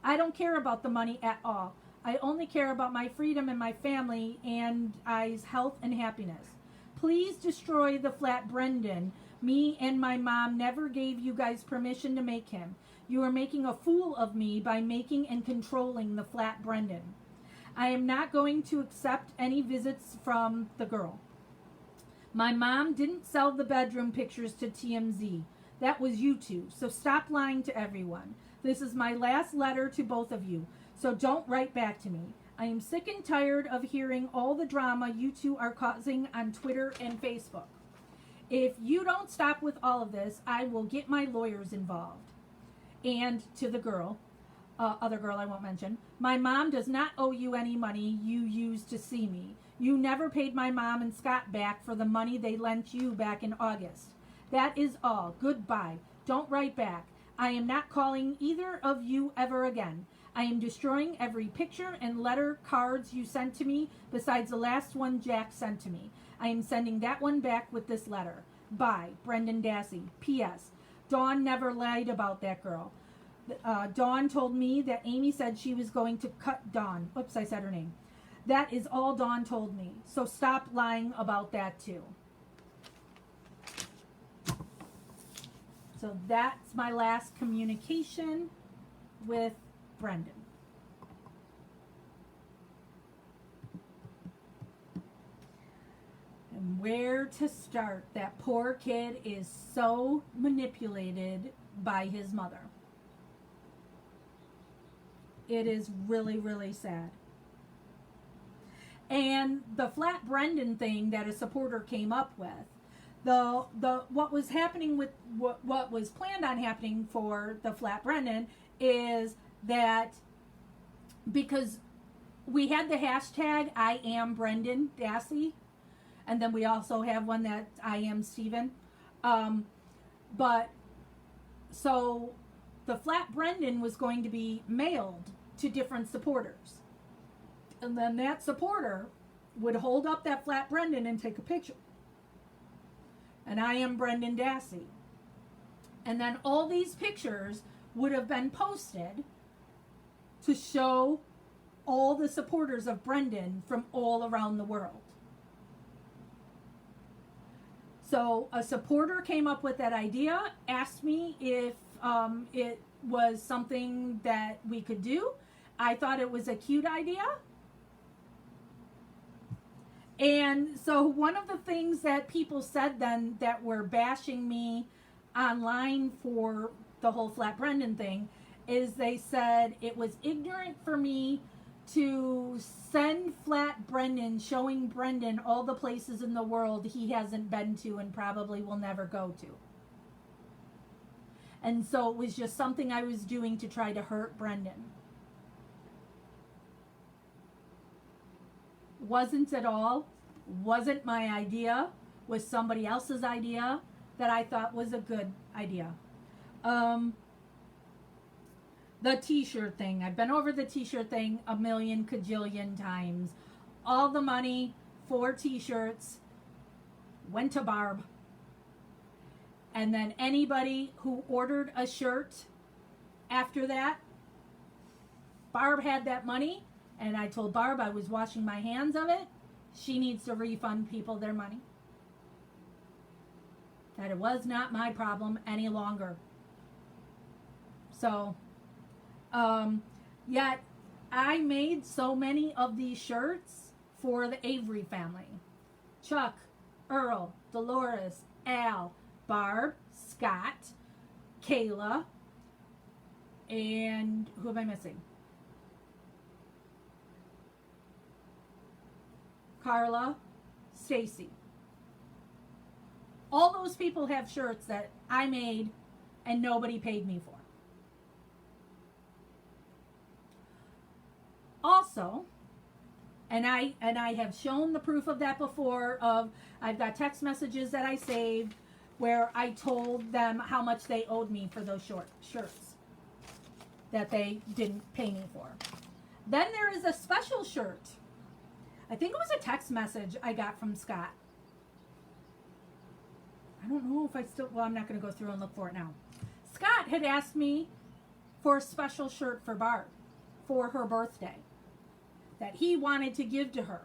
Speaker 1: I don't care about the money at all. I only care about my freedom and my family and I's health and happiness. Please destroy the flat Brendan. Me and my mom never gave you guys permission to make him. You are making a fool of me by making and controlling the flat Brendan. I am not going to accept any visits from the girl. My mom didn't sell the bedroom pictures to TMZ. That was you two, so stop lying to everyone. This is my last letter to both of you, so don't write back to me. I am sick and tired of hearing all the drama you two are causing on Twitter and Facebook. If you don't stop with all of this, I will get my lawyers involved. And to the girl, other girl I won't mention, my mom does not owe you any money you used to see me. You never paid my mom and Scott back for the money they lent you back in August. That is all. Goodbye. Don't write back. I am not calling either of you ever again. I am destroying every picture and letter cards you sent to me besides the last one Jack sent to me. I am sending that one back with this letter. Bye, Brendan Dassey. P.S. Dawn never lied about that girl. Dawn told me that Amy said she was going to cut Dawn. Oops, I said her name. That is all Dawn told me. So stop lying about that too. So that's my last communication with Brendan. And where to start? That poor kid is so manipulated by his mother. It is really, really sad. And the flat Brendan thing that a supporter came up with, the what was happening with what was planned on happening for the flat Brendan is that because we had the hashtag I am Brendan Dassey, and then we also have one that I am Steven. But so the flat Brendan was going to be mailed to different supporters. And then that supporter would hold up that flat Brendan and take a picture. And I am Brendan Dassey. And then all these pictures would have been posted to show all the supporters of Brendan from all around the world. So a supporter came up with that idea, asked me if it was something that we could do. I thought it was a cute idea. And so one of the things that people said then that were bashing me online for the whole flat Brendan thing is they said it was ignorant for me to send flat Brendan showing Brendan all the places in the world he hasn't been to and probably will never go to. And so it was just something I was doing to try to hurt Brendan. Wasn't at all. Wasn't my idea. Was somebody else's idea that I thought was a good idea. The t-shirt thing. I've been over the t-shirt thing a million cajillion times. All the money for t-shirts went to Barb. And then anybody who ordered a shirt after that, Barb had that money. And I told Barb I was washing my hands of it. She needs to refund people their money. That it was not my problem any longer. So, yet I made so many of these shirts for the Avery family. Chuck, Earl, Dolores, Al, Barb, Scott, Kayla, and who am I missing? Carla, Stacy. All those people have shirts that I made and nobody paid me for. Also, and I have shown the proof of that before, I've got text messages that I saved where I told them how much they owed me for those shirts that they didn't pay me for. Then there is a special shirt. I think it was a text message I got from Scott. I don't know if I still, well, I'm not going to go through and look for it now. Scott had asked me for a special shirt for Barb for her birthday that he wanted to give to her.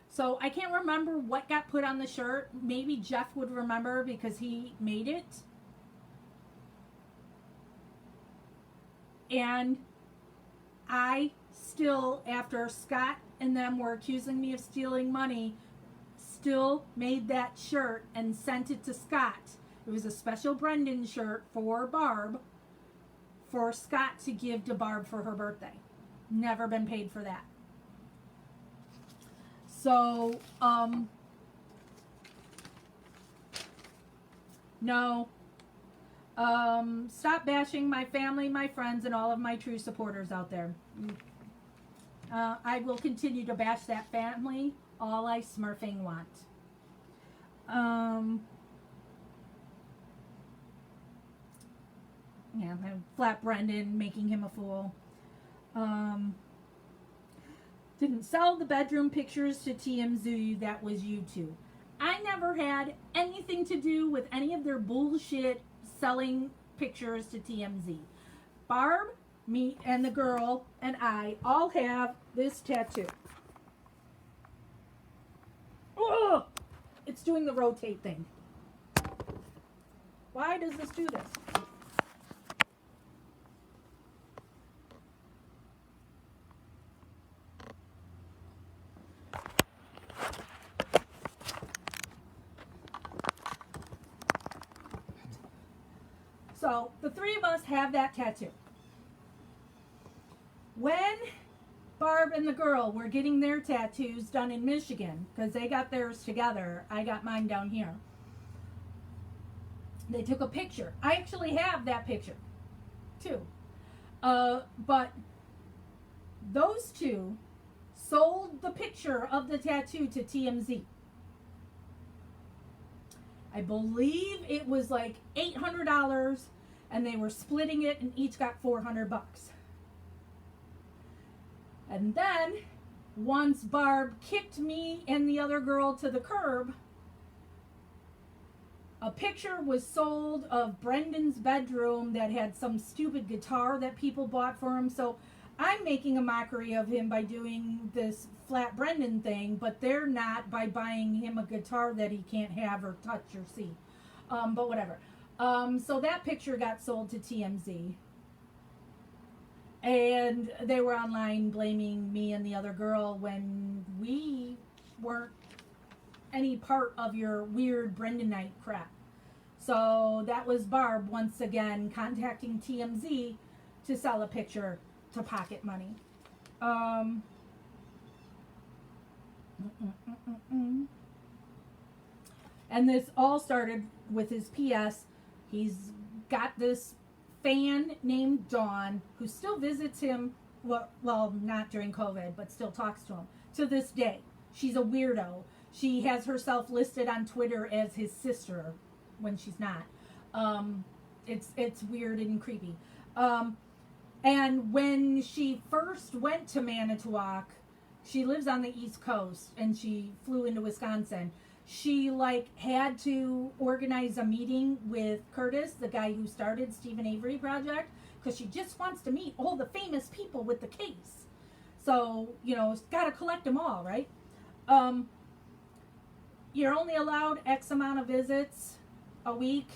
Speaker 1: So I can't remember what got put on the shirt. Maybe Jeff would remember because he made it. And I still, after Scott and them were accusing me of stealing money, still made that shirt and sent it to Scott. It was a special Brendan shirt for Barb, for Scott to give to Barb for her birthday. Never been paid for that. So, no. Stop bashing my family, my friends, and all of my true supporters out there. I will continue to bash that family all I smurfing want. Yeah, flat Brendan, making him a fool. Didn't sell the bedroom pictures to TMZ, that was YouTube. I never had anything to do with any of their bullshit selling pictures to TMZ. Barb, me, and the girl, and I all have this tattoo. Oh, it's doing the rotate thing. Why does this do this? So the three of us have that tattoo. When Barb and the girl were getting their tattoos done in Michigan, because they got theirs together, I got mine down here. They took a picture. I actually have that picture too. But those two sold the picture of the tattoo to TMZ. I believe it was like $800, and they were splitting it, and each got $400. And then, once Barb kicked me and the other girl to the curb, a picture was sold of Brendan's bedroom that had some stupid guitar that people bought for him. So I'm making a mockery of him by doing this flat Brendan thing, but they're not, by buying him a guitar that he can't have or touch or see. But whatever. So that picture got sold to TMZ. And they were online blaming me and the other girl when we weren't any part of your weird Brendanite crap. So that was Barb once again contacting TMZ to sell a picture to pocket money. And this all started with his PS. He's got this fan named Dawn who still visits him, well, not during COVID, but still talks to him to this day. She's a weirdo. She has herself listed on Twitter as his sister when she's not. It's weird and creepy. And when she first went to Manitowoc, she lives on the East Coast, and she flew into Wisconsin. She had to organize a meeting with Curtis, the guy who started Stephen Avery Project, because she just wants to meet all the famous people with the case. So, got to collect them all, right? You're only allowed X amount of visits a week,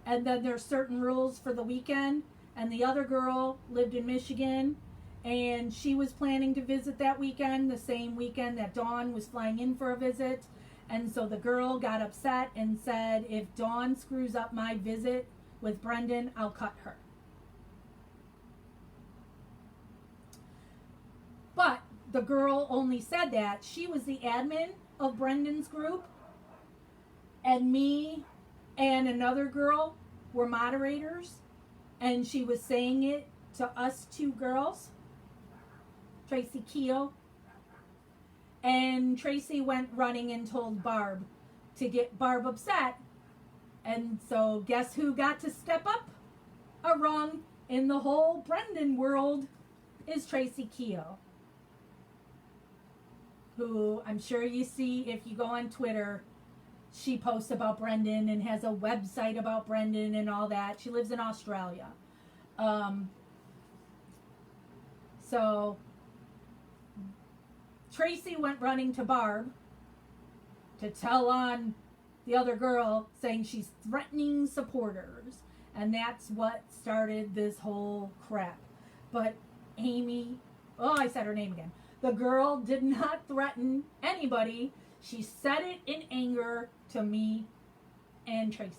Speaker 1: and then there's certain rules for the weekend. And the other girl lived in Michigan, and she was planning to visit that weekend, the same weekend that Dawn was flying in for a visit. And so the girl got upset and said, if Dawn screws up my visit with Brendan, I'll cut her. But the girl only said that. She was the admin of Brendan's group, and me and another girl were moderators, and she was saying it to us two girls, Tracy Keogh. And Tracy went running and told Barb to get Barb upset. And so guess who got to step up a rung in the whole Brendan world is Tracy Keogh, who I'm sure you see if you go on Twitter. She posts about Brendan and has a website about Brendan and all that. She lives in Australia. So Tracy went running to Barb to tell on the other girl, saying she's threatening supporters. And that's what started this whole crap. But Amy, I said her name again. The girl did not threaten anybody. She said it in anger to me and Tracy.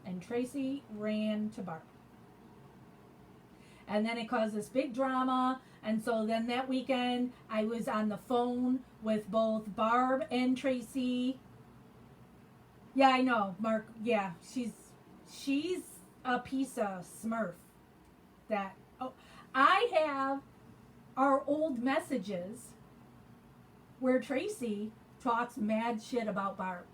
Speaker 1: And Tracy ran to Barb. And then it caused this big drama. And so then that weekend, I was on the phone with both Barb and Tracy. Yeah, I know, Mark. Yeah, she's a piece of smurf. I have our old messages where Tracy talks mad shit about Barb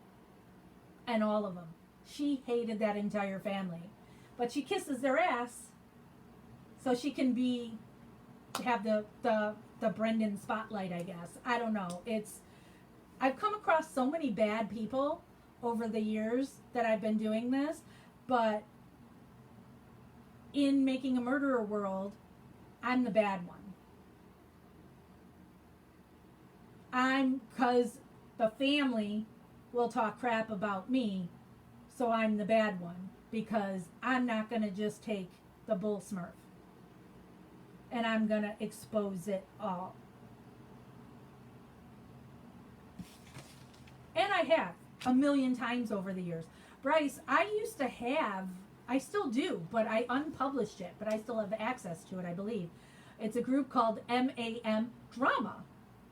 Speaker 1: and all of them. She hated that entire family. But she kisses their ass so she can have the Brendan spotlight, I guess. I don't know. I've come across so many bad people over the years that I've been doing this, but in Making a Murderer world, I'm the bad one. Because the family will talk crap about me, so I'm the bad one, because I'm not going to just take the bull smurf and I'm going to expose it all. And I have a million times over the years. Bryce, I used to have, I still do, but I unpublished it, but I still have access to it, I believe. It's a group called MAM Drama.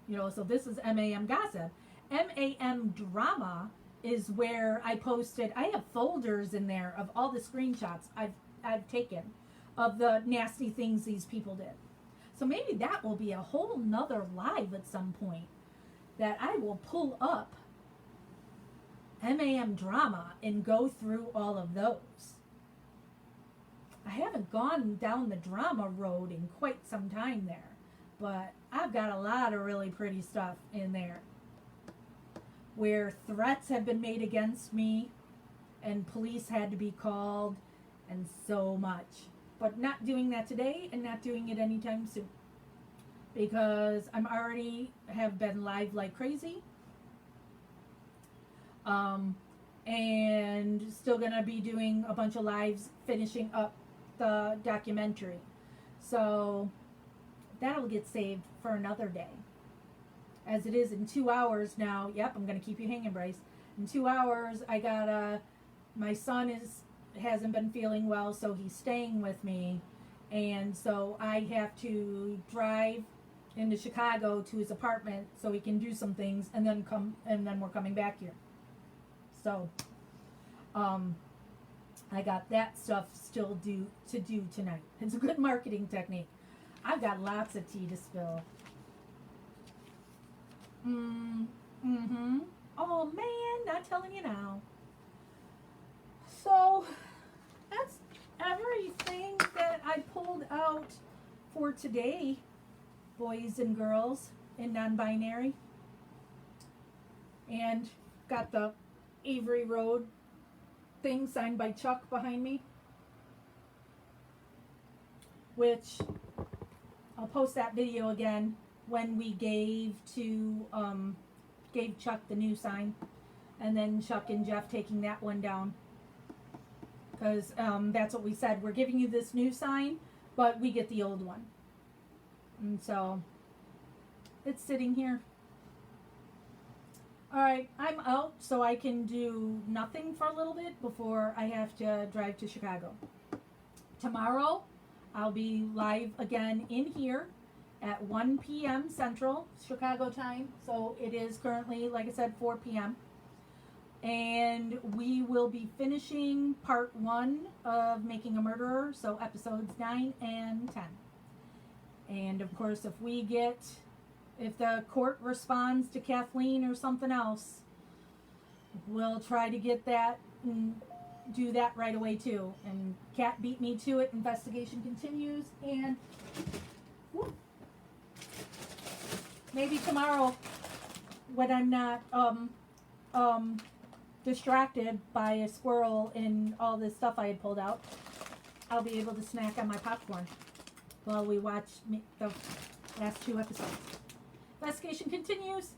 Speaker 1: You know, so this is MAM Gossip. MAM Drama is where I posted, I have folders in there of all the screenshots I've taken of the nasty things these people did. So maybe that will be a whole nother live at some point, that I will pull up MAM Drama and go through all of those. I haven't gone down the drama road in quite some time there, but I've got a lot of really pretty stuff in there where threats have been made against me and police had to be called and so much. But not doing that today and not doing it anytime soon, because I'm already have been live like crazy. And still gonna be doing a bunch of lives finishing up the documentary. So that'll get saved for another day. As it is in 2 hours now. Yep, I'm gonna keep you hanging, Bryce. In 2 hours, I gotta, my son hasn't been feeling well, so he's staying with me. And so I have to drive into Chicago to his apartment so he can do some things and then we're coming back here. So, I got that stuff still to do tonight. It's a good marketing technique. I've got lots of tea to spill. Oh man, not telling you now. So, that's everything that I pulled out for today, boys and girls and non-binary. And got the Avery Road thing signed by Chuck behind me, which I'll post that video again when we gave Chuck the new sign, and then Chuck and Jeff taking that one down, because that's what we said, we're giving you this new sign but we get the old one, and so it's sitting here. Alright, I'm out so I can do nothing for a little bit before I have to drive to Chicago. Tomorrow, I'll be live again in here at 1 p.m. Central, Chicago time. So it is currently, like I said, 4 p.m. And we will be finishing part 1 of Making a Murderer, so episodes 9 and 10. And of course, if the court responds to Kathleen or something else, we'll try to get that and do that right away too. And Kat beat me to it. Investigation continues, and maybe tomorrow, when I'm not distracted by a squirrel and all this stuff I had pulled out, I'll be able to snack on my popcorn while we watch the last 2 episodes. Investigation continues.